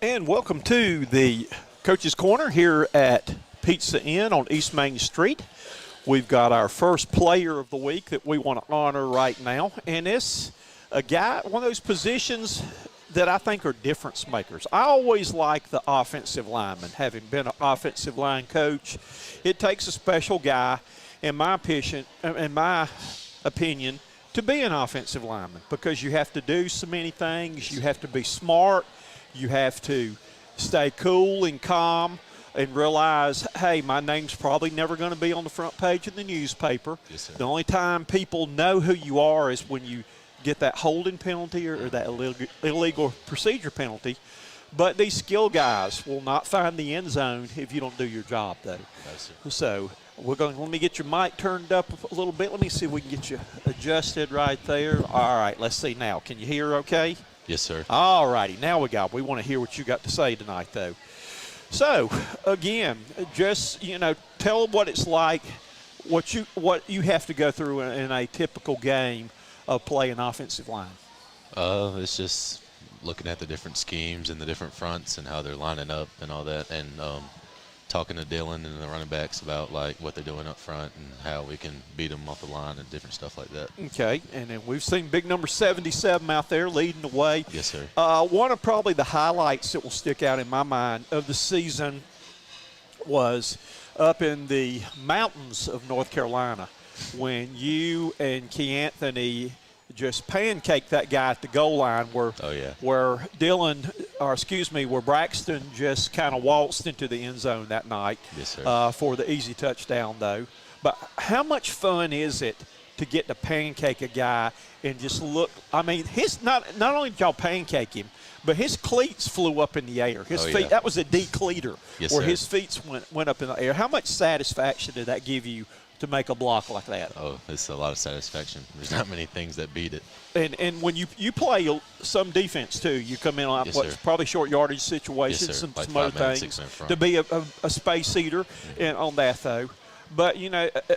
And welcome to the Coach's Corner here at Pizza Inn on East Main Street. We've got our first player of the week that we want to honor right now. And it's a guy, one of those positions that I think are difference makers. I always like the offensive lineman. Having been an offensive line coach, it takes a special guy, in my opinion, to be an offensive lineman because you have to do so many things. You have to be smart. You have to stay cool and calm and realize, hey, my name's probably never going to be on the front page of the newspaper. Yes, sir. The only time people know who you are is when you get that holding penalty or that illegal procedure penalty. But these skill guys will not find the end zone if you don't do your job, though. Yes, sir. So let me get your mic turned up a little bit. Let me see if we can get you adjusted right there. All right, let's see now. Can you hear okay? Yes, sir. All righty. Now we want to hear what you got to say tonight, though. So, again, just, tell what it's like, what you have to go through in a typical game of playing offensive line. It's just looking at the different schemes and the different fronts and how they're lining up and all that, and talking to Dylan and the running backs about like what they're doing up front and how we can beat them off the line and different stuff like that. Okay, and then we've seen big number 77 out there leading the way. Yes, sir. One of probably the highlights that will stick out in my mind of the season was up in the mountains of North Carolina when you and Key Anthony just pancaked that guy at the goal line where where Braxton just kind of waltzed into the end zone that night. Yes, sir. For the easy touchdown, though. But how much fun is it to get to pancake a guy and just look? I mean, not only did y'all pancake him, but his cleats flew up in the air. His feet, that was a decleater, yes, where sir. his feet went up in the air. How much satisfaction did that give you to make a block like that? Oh, it's a lot of satisfaction. There's not many things that beat it. And when you play some defense too, you come in on yes, probably short yardage situations, yes, some like other things to be a space eater, and on that though. But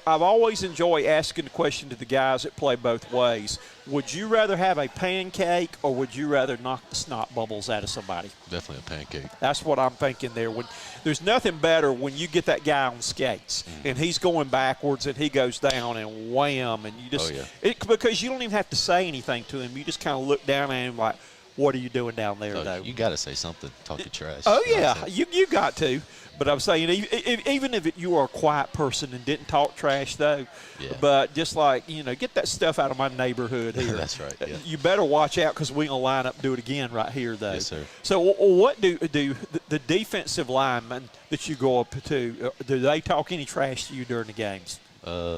I've always enjoyed asking the question to the guys that play both ways. Would you rather have a pancake or would you rather knock the snot bubbles out of somebody? Definitely a pancake. That's what I'm thinking there. When there's nothing better when you get that guy on skates and he's going backwards and he goes down and wham, and you just because you don't even have to say anything to him. You just kind of look down at him like, what are you doing down there, though? You got to say something. Talk your trash. Oh, yeah, you got to. But I'm saying even if you are a quiet person and didn't talk trash, though, but just like, get that stuff out of my neighborhood here. That's right, yeah. You better watch out because we're going to line up and do it again right here, though. Yes, sir. So what do the defensive linemen that you go up to, do they talk any trash to you during the games?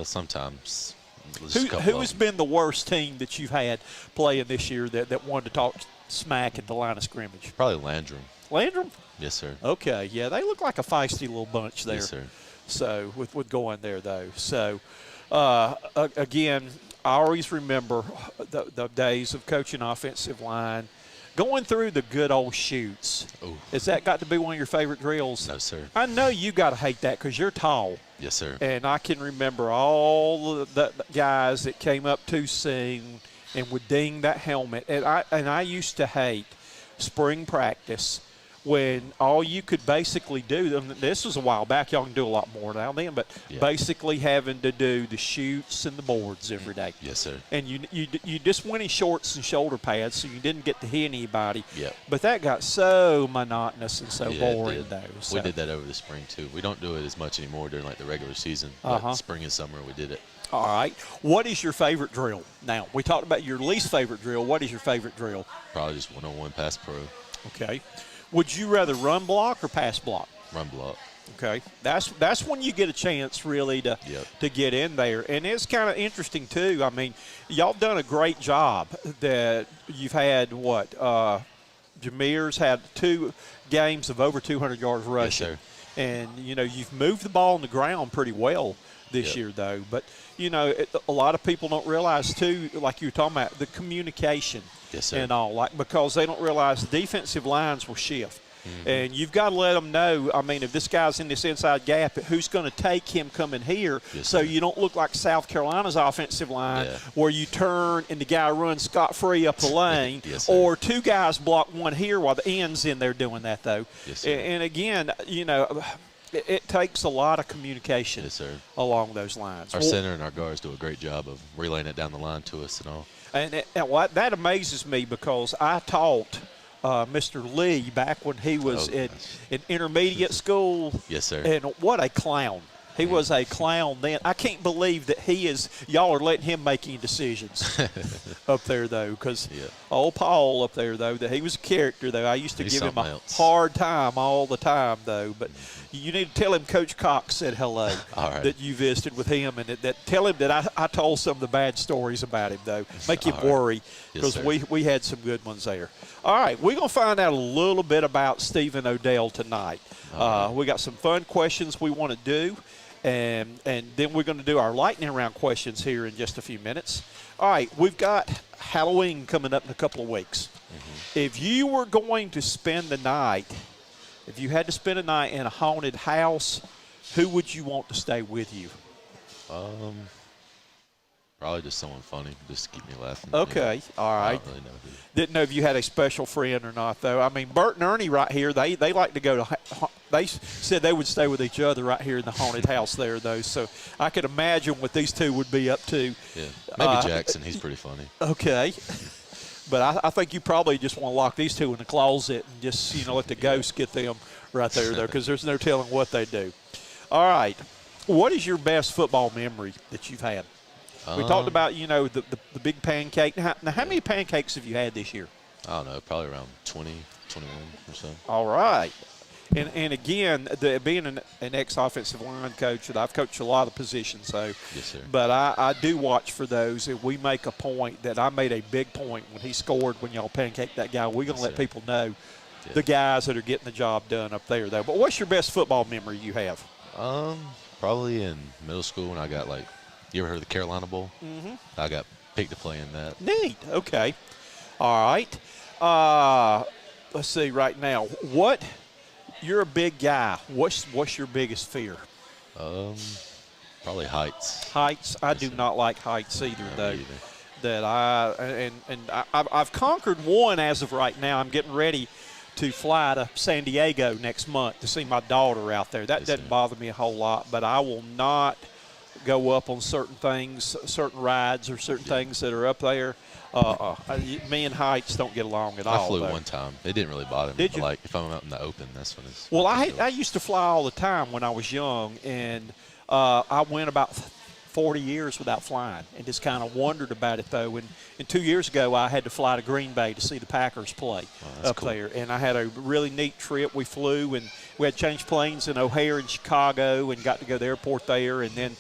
Sometimes. Who has been the worst team that you've had playing this year that wanted to talk smack at the line of scrimmage? Probably Landrum. Landrum? Yes, sir. Okay, yeah, they look like a feisty little bunch there. Yes, sir. So with going there, though. So, again, I always remember the days of coaching offensive line, going through the good old shoots. Ooh. Has that got to be one of your favorite drills? No, sir. I know you got to hate that because you're tall. Yes, sir. And I can remember all the guys that came up too soon and would ding that helmet. And I used to hate spring practice when all you could basically do, this was a while back, y'all can do a lot more now then, but basically having to do the shoots and the boards every day. Yes, sir. And you just went in shorts and shoulder pads, so you didn't get to hit anybody. Yeah. But that got so monotonous and so boring, though. So. We did that over the spring, too. We don't do it as much anymore during, like, the regular season. But spring and summer, we did it. All right. What is your favorite drill? Now, we talked about your least favorite drill. What is your favorite drill? Probably just one-on-one pass pro. Okay. Would you rather run block or pass block? Run block. Okay. That's when you get a chance really to get in there. And it's kind of interesting, too. I mean, y'all done a great job that you've had, Jameer's had 2 games of over 200 yards rushing. Yes, sir. And, you've moved the ball on the ground pretty well this year, though. But, a lot of people don't realize, too, like you were talking about, the communication. Yes, sir. And all, because they don't realize defensive lines will shift. And you've got to let them know, I mean, if this guy's in this inside gap, who's going to take him coming here so you don't look like South Carolina's offensive line where you turn and the guy runs scot-free up the lane, or two guys block one here while the end's in there doing that, though. And, again, you know, it takes a lot of communication along those lines. Our center and our guards do a great job of relaying it down the line to us and all. And that amazes me because I taught Mr. Lee back when he was in intermediate school. Yes, sir. And what a clown. He was a clown then. I can't believe that y'all are letting him make any decisions up there, though, because old Paul up there, though, that he was a character, though. I used to give him a hard time all the time, though. But you need to tell him Coach Cox said hello, that you visited with him, and tell him that I told some of the bad stories about him, though. Make him worry, because we had some good ones there. All right, we're going to find out a little bit about Stephen Odell tonight. We got some fun questions we want to do. And then we're going to do our lightning round questions here in just a few minutes. All right, we've got Halloween coming up in a couple of weeks. If you were going to spend the night, if you had to spend a night in a haunted house, who would you want to stay with you? Probably just someone funny, just to keep me laughing. Okay, all right. I don't really know who. Didn't know if you had a special friend or not, though. I mean, Bert and Ernie right here, they like to go to they said they would stay with each other right here in the haunted house there, though. So I could imagine what these two would be up to. Yeah, maybe Jackson. He's pretty funny. Okay. But I think you probably just want to lock these two in the closet and just, let the ghosts get them right there, though, because there's no telling what they do. All right. What is your best football memory that you've had? We talked about, the big pancake. Now, how many pancakes have you had this year? I don't know, probably around 20, 21 or so. All right. And again, being an ex-offensive line coach, and I've coached a lot of positions, so. Yes, sir. But I do watch for those, and we make a point that I made a big point when he scored when y'all pancaked that guy. We're going to let people know the guys that are getting the job done up there, though. But what's your best football memory you have? Probably in middle school when I got, you ever heard of the Carolina Bowl? I got picked to play in that. Neat. Okay. All right. Let's see right now. You're a big guy. What's your biggest fear? Probably heights. Heights? I do not like heights either, though. That I've conquered one as of right now. I'm getting ready to fly to San Diego next month to see my daughter out there. That doesn't bother me a whole lot, but I will not go up on certain things, certain rides or certain things that are up there. Me and heights don't get along at all. I flew one time. It didn't really bother me. Did you? If I'm out in the open, that's when it's. Well, I used to fly all the time when I was young, and I went about 40 years without flying and just kind of wondered about it, though. And 2 years ago, I had to fly to Green Bay to see the Packers play up there. And I had a really neat trip. We flew, and we had changed planes in O'Hare and Chicago and got to go to the airport there. And then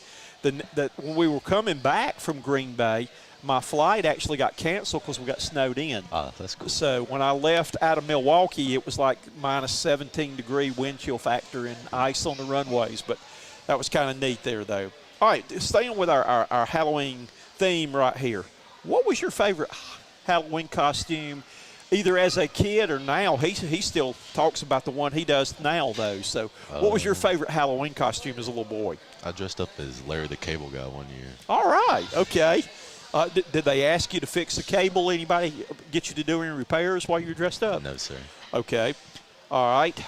when we were coming back from Green Bay, my flight actually got canceled because we got snowed in. That's cool. So when I left out of Milwaukee, it was like minus 17-degree wind chill factor and ice on the runways. But that was kind of neat there, though. All right, staying with our Halloween theme right here. What was your favorite Halloween costume, either as a kid or now? He still talks about the one he does now, though. So what was your favorite Halloween costume as a little boy? I dressed up as Larry the Cable Guy one year. All right, okay. Did they ask you to fix the cable? Anybody get you to do any repairs while you were dressed up? No, sir. Okay. All right.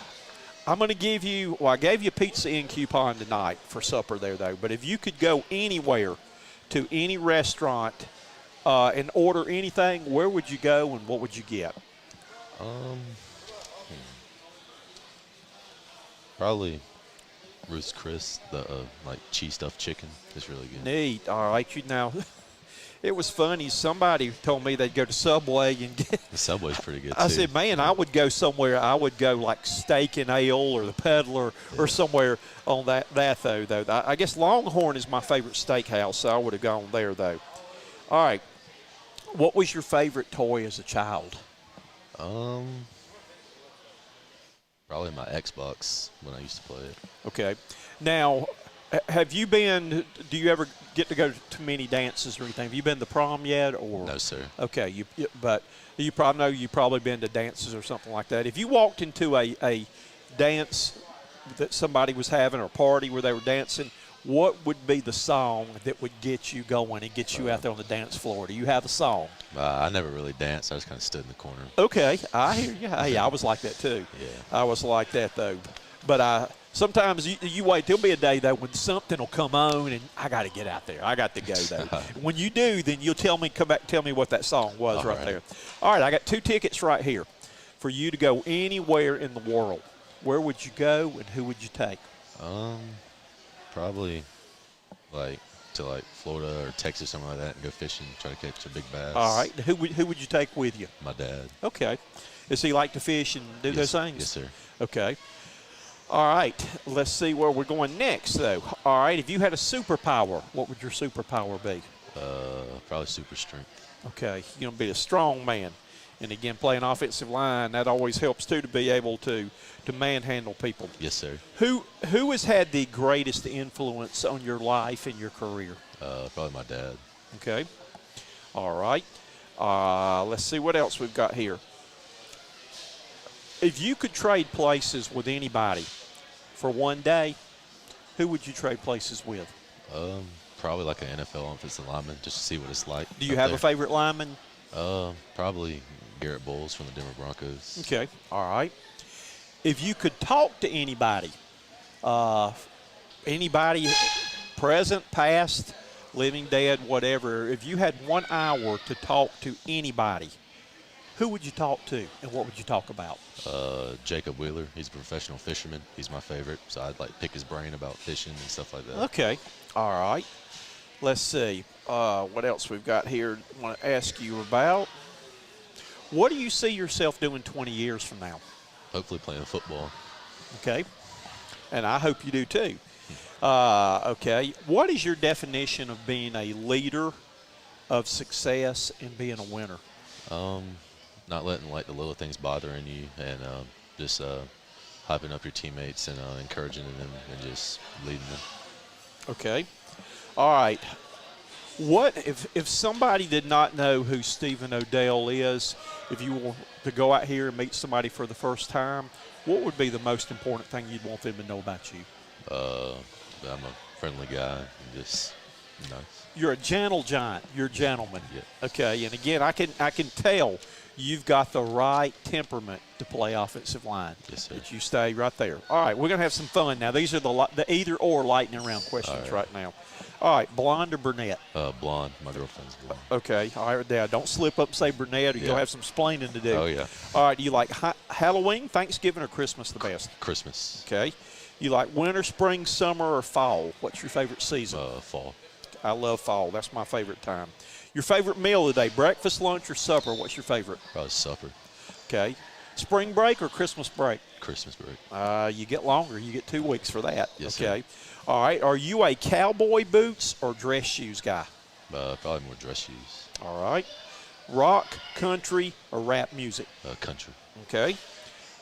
I'm going to give you – I gave you a Pizza Inn coupon tonight for supper there, though. But if you could go anywhere to any restaurant and order anything, where would you go and what would you get? Probably Ruth's Chris, the cheese stuffed chicken is really good. Neat. All right. It was funny. Somebody told me they'd go to Subway and get – The Subway's pretty good, too. I said, man, I would go somewhere. I would go like Steak and Ale or the Peddler or somewhere on that though. I guess Longhorn is my favorite steakhouse, so I would have gone there, though. All right. What was your favorite toy as a child? Probably my Xbox when I used to play it. Okay. Now, Have you been? Do you ever get to go to many dances or anything? Have you been to prom yet? Or No, sir. okay, but you probably know you've probably been to dances or something like that. If you walked into a dance that somebody was having or a party where they were dancing, what would be the song that would get you going and get you out there on the dance floor? Do you have a song? I never really danced. I just kind of stood in the corner. Okay, I hear you. Hey, I was like that too. Yeah. I was like that though. But sometimes you wait. There'll be a day though when something will come on and I got to get out there. I got to go though. When you do, then you'll come back, tell me what that song was right there. All right, I got 2 tickets right here for you to go anywhere in the world. Where would you go and who would you take? Probably to Florida or Texas, something like that, and go fishing, try to catch a big bass. All right, who would you take with you? My dad. Okay. Does he like to fish and do those things? Yes, sir. Okay. All right, let's see where we're going next, though. All right, if you had a superpower, what would your superpower be? Probably super strength. Okay, you're going to be a strong man. And, again, playing offensive line, that always helps, too, to be able to manhandle people. Yes, sir. Who has had the greatest influence on your life and your career? Probably my dad. Okay. All right. Let's see what else we've got here. If you could trade places with anybody for one day, who would you trade places with? Probably like an NFL offensive lineman, just to see what it's like. Do you have a favorite lineman? Probably Garrett Bowles from the Denver Broncos. Okay. All right. If you could talk to anybody, present, past, living, dead, whatever, if you had 1 hour to talk to anybody, who would you talk to and what would you talk about? Jacob Wheeler. He's a professional fisherman. He's my favorite, so I'd like to pick his brain about fishing and stuff like that. Okay. All right. Let's see. What else we've got here I want to ask you about. What do you see yourself doing 20 years from now? Hopefully playing football. Okay. And I hope you do too. Okay. What is your definition of being a leader of success and being a winner? Not letting the little things bothering you and just hyping up your teammates and encouraging them and just leading them. Okay. All right. What if somebody did not know who Stephen Odell is, if you were to go out here and meet somebody for the first time, what would be the most important thing you'd want them to know about you? I'm a friendly guy and just nice. You're a gentle giant. You're a gentleman. Yeah. Okay. And again, I can tell you've got the right temperament to play offensive line. Yes, sir. That you stay right there. All right, we're gonna have some fun now. These are the either or lightning round questions right now. All right, blonde or brunette? Blonde. My girlfriend's blonde. Okay. All right, Dad. Don't slip up and say brunette, or you'll have some splaining to do. Oh yeah. All right. Do you like Halloween, Thanksgiving, or Christmas the best? Christmas. Okay. You like winter, spring, summer, or fall? What's your favorite season? Fall. I love fall. That's my favorite time. Your favorite meal today, breakfast, lunch, or supper? What's your favorite? Probably supper. Okay. Spring break or Christmas break? Christmas break. You get longer. You get 2 weeks for that. Yes, okay. sir. All right. Are you a cowboy boots or dress shoes guy? Probably more dress shoes. All right. Rock, country, or rap music? Country. Okay.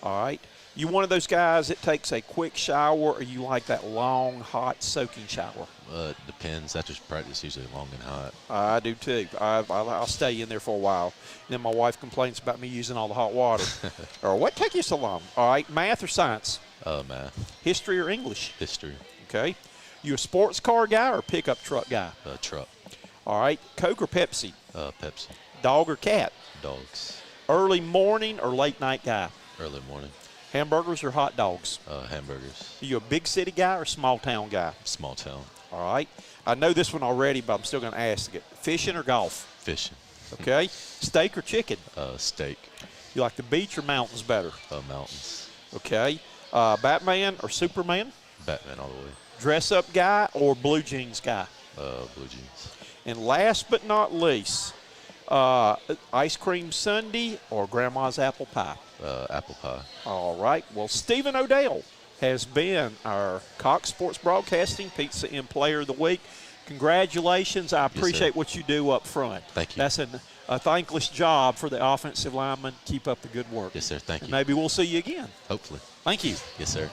All right. You one of those guys that takes a quick shower, or you like that long, hot, soaking shower? It depends. After practice, usually long and hot. I do too. I'll stay in there for a while. Then my wife complains about me using all the hot water. Or what take you so long? All right. Math or science? Math. History or English? History. Okay. You a sports car guy or pickup truck guy? Truck. All right. Coke or Pepsi? Pepsi. Dog or cat? Dogs. Early morning or late night guy? Early morning. Hamburgers or hot dogs? Hamburgers. Are you a big city guy or small town guy? Small town. All right. I know this one already, but I'm still going to ask it. Fishing or golf? Fishing. Okay. Steak or chicken? Steak. You like the beach or mountains better? Mountains. Okay. Batman or Superman? Batman all the way. Dress up guy or blue jeans guy? Blue jeans. And last but not least, ice cream sundae or grandma's apple pie? Apple pie. All right. Well, Stephen Odell has been our Cox Sports Broadcasting Pizza Inn Player of the Week. Congratulations. I appreciate what you do up front. Thank you. That's a thankless job for the offensive lineman. Keep up the good work. Yes, sir. Thank you. Maybe we'll see you again. Hopefully. Thank you. Yes, sir.